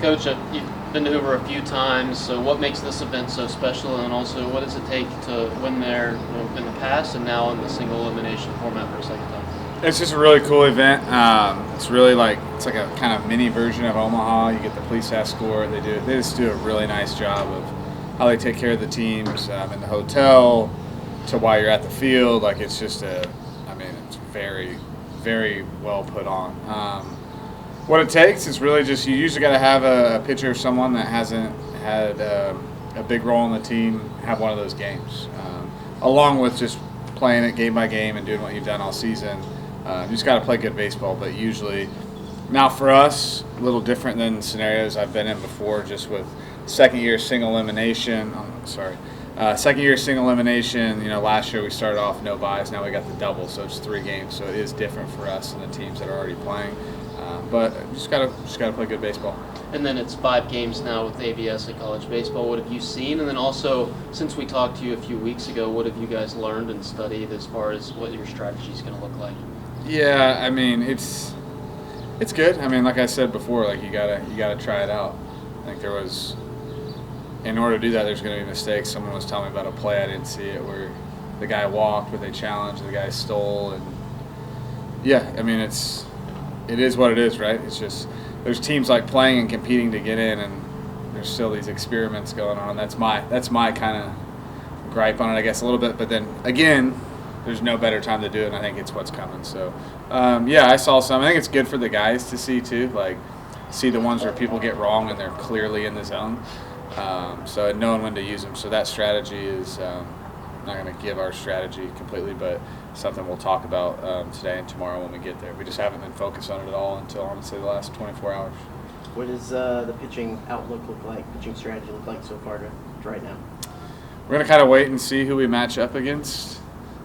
Coach, you've been to Hoover a few times, so what makes this event so special, and also what does it take to win there in the past and now in the single elimination format for a second time? It's just a really cool event. It's really it's like a kind of mini version of Omaha. You get the police escort. They just do a really nice job of how they take care of the teams in the hotel to while you're at the field. Like it's just it's very, very well put on. What it takes is really just you usually got to have a pitcher or someone that hasn't had a big role in the team have one of those games, along with just playing it game by game and doing what you've done all season. You just got to play good baseball, but usually, now for us, a little different than scenarios I've been in before, just with second year single elimination. Second year single elimination. Last year we started off no buys. Now we got the double, so it's 3 games. So it is different for us and the teams that are already playing. But just gotta play good baseball. And then it's 5 games now with ABS at college baseball. What have you seen? And then also, since we talked to you a few weeks ago, what have you guys learned and studied as far as what your strategy is going to look like? Yeah, it's good. Like I said before, you gotta try it out. I think in order to do that, there's going to be mistakes. Someone was telling me about a play, I didn't see it, where the guy walked, where they challenged, the guy stole, and yeah, it is what it is, right? It's just there's teams playing and competing to get in, and there's still these experiments going on. That's my kind of gripe on it, I guess, a little bit. But then again, there's no better time to do it, and I think it's what's coming. So, I saw some. I think it's good for the guys to see too, see the ones where people get wrong and they're clearly in the zone. So knowing when to use them. So that strategy is not going to give our strategy completely, but something we'll talk about today and tomorrow when we get there. We just haven't been focused on it at all until, I would say, the last 24 hours. What does the pitching outlook look like, pitching strategy look like so far to right now? We're going to kind of wait and see who we match up against.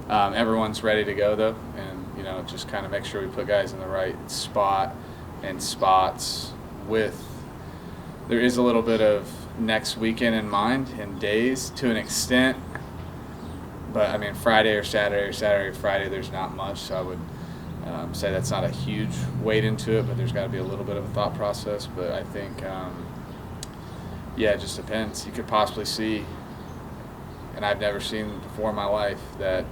Everyone's ready to go, though, and, just kind of make sure we put guys in the right spot and spots with – there is a little bit of next weekend in mind and days to an extent. But, Friday or Saturday or Friday, there's not much. So I would say that's not a huge weight into it, but there's got to be a little bit of a thought process. But I think, it just depends. You could possibly see, and I've never seen before in my life, that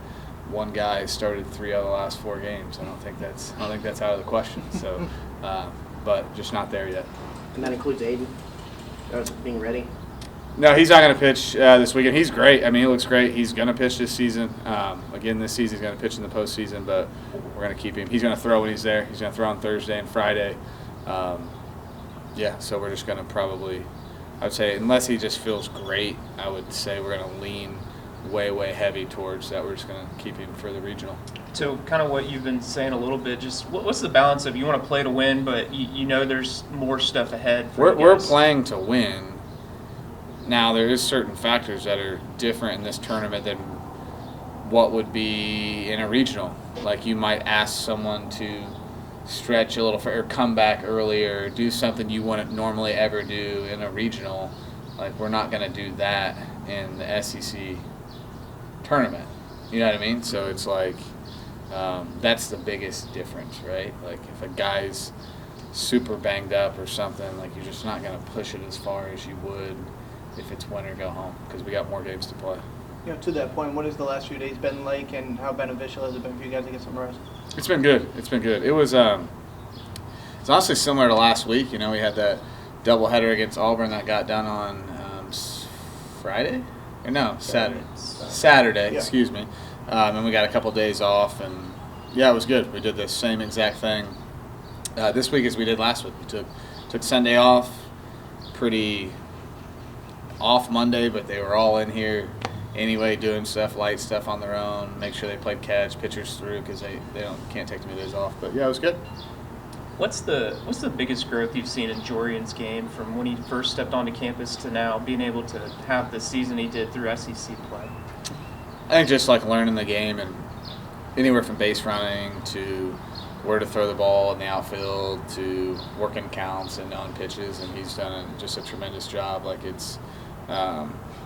one guy started 3 out of the last 4 games. I don't think that's out of the question. So, but just not there yet. And that includes Aiden being ready? No, he's not going to pitch this weekend. He's great. He looks great. He's going to pitch this season. Again, this season he's going to pitch in the postseason, but we're going to keep him. He's going to throw when he's there. He's going to throw on Thursday and Friday. So we're just going to probably, I would say, unless he just feels great, I would say we're going to lean way, way heavy towards that. We're just going to keep him for the regional. So kind of what you've been saying a little bit, just what's the balance of you want to play to win, but you know there's more stuff ahead for We're playing to win. Now, there is certain factors that are different in this tournament than what would be in a regional. You might ask someone to stretch a little or come back earlier, do something you wouldn't normally ever do in a regional. We're not going to do that in the SEC tournament. You know what I mean? So it's that's the biggest difference, right? If a guy's super banged up or something, you're just not going to push it as far as you would if it's win or go home, because we got more games to play. To that point, what has the last few days been like, and how beneficial has it been for you guys to get some rest? It's been good. It was it's honestly similar to last week. We had that doubleheader against Auburn that got done on Friday? Or no, Saturday. Saturday, yeah. Excuse me. And we got a couple days off, and it was good. We did the same exact thing this week as we did last week. We took Sunday off, pretty off Monday, but they were all in here anyway, doing stuff, light stuff on their own, make sure they played catch, pitchers through, because they can't take too many days off. But it was good. What's the biggest growth you've seen in Jorian's game from when he first stepped onto campus to now being able to have the season he did through SEC play? I think just learning the game, and anywhere from base running to where to throw the ball in the outfield to working counts and knowing pitches, and he's done just a tremendous job.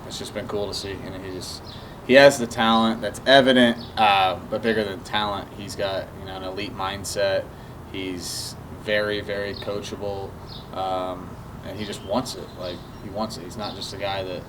It's just been cool to see. He has the talent that's evident, but bigger than talent, he's got an elite mindset. He's very, very coachable. and he just wants it. Like, he wants it. He's not just a guy that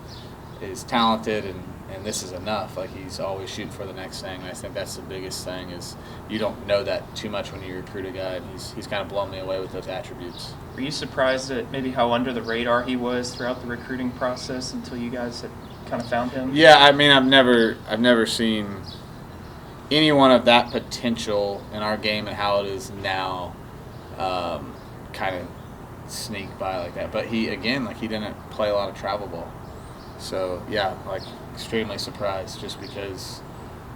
is talented and this is enough. Like, he's always shooting for the next thing. And I think that's the biggest thing is you don't know that too much when you recruit a guy, and he's kind of blown me away with those attributes. Were you surprised at maybe how under the radar he was throughout the recruiting process until you guys had kind of found him? Yeah, I mean, I've never seen anyone of that potential in our game and how it is now kind of sneak by like that. But he didn't play a lot of travel ball. So, yeah, like, extremely surprised just because,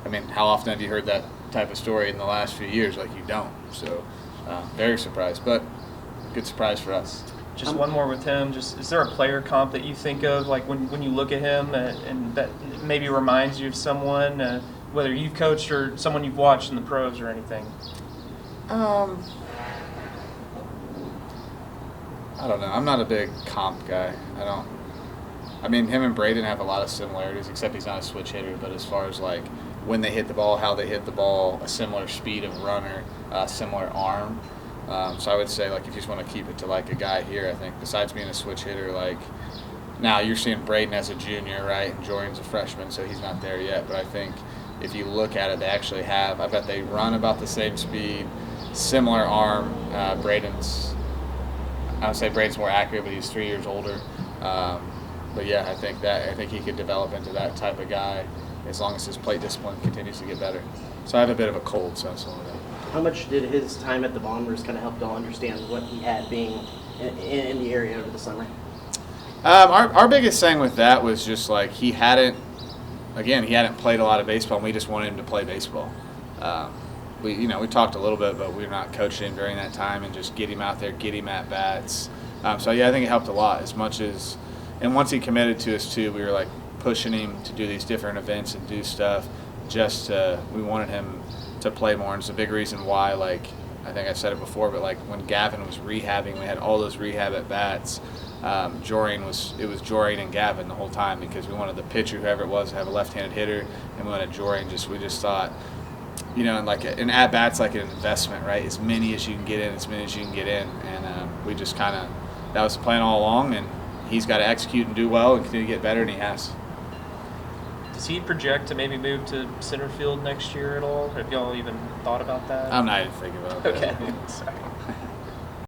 I mean, how often have you heard that type of story in the last few years? Like, you don't. So, very surprised, but good surprise for us. Just one more with him. Just, is there a player comp that you think of, like, when you look at him and that maybe reminds you of someone, whether you've coached or someone you've watched in the pros or anything? I don't know. I'm not a big comp guy. I mean, him and Braden have a lot of similarities, except he's not a switch hitter. But as far as, like, when they hit the ball, how they hit the ball, a similar speed of runner, similar arm. So I would say, like, if you just want to keep it to, like, a guy here, I think besides being a switch hitter, like, now you're seeing Braden as a junior, right, and Jordan's a freshman, so he's not there yet. But I think if you look at it, they actually have, I bet they run about the same speed, similar arm. I would say Braden's more accurate, but he's 3 years older. But yeah, I think he could develop into that type of guy as long as his plate discipline continues to get better. So I have a bit of a cold sense on that. How much did his time at the Bombers kind of help y'all understand what he had being in the area over the summer? Our biggest thing with that was just like he hadn't played a lot of baseball, and we just wanted him to play baseball. We talked a little bit, but we were not coaching him during that time, and just get him out there, get him at bats. So yeah, I think it helped a lot as much as. And once he committed to us too, we were like pushing him to do these different events and do stuff. We wanted him to play more, and it's a big reason why. Like, I think I've said it before, but like when Gavin was rehabbing, we had all those rehab at bats. It was Jorian and Gavin the whole time because we wanted the pitcher, whoever it was, to have a left-handed hitter, and we wanted Jorian. We just thought, and like an at bat's like an investment, right? As many as you can get in, and we just kind of that was the plan all along, and he's got to execute and do well and continue to get better, and he has. Does he project to maybe move to center field next year at all? Have y'all even thought about that? I'm not even thinking about that. Okay. Sorry.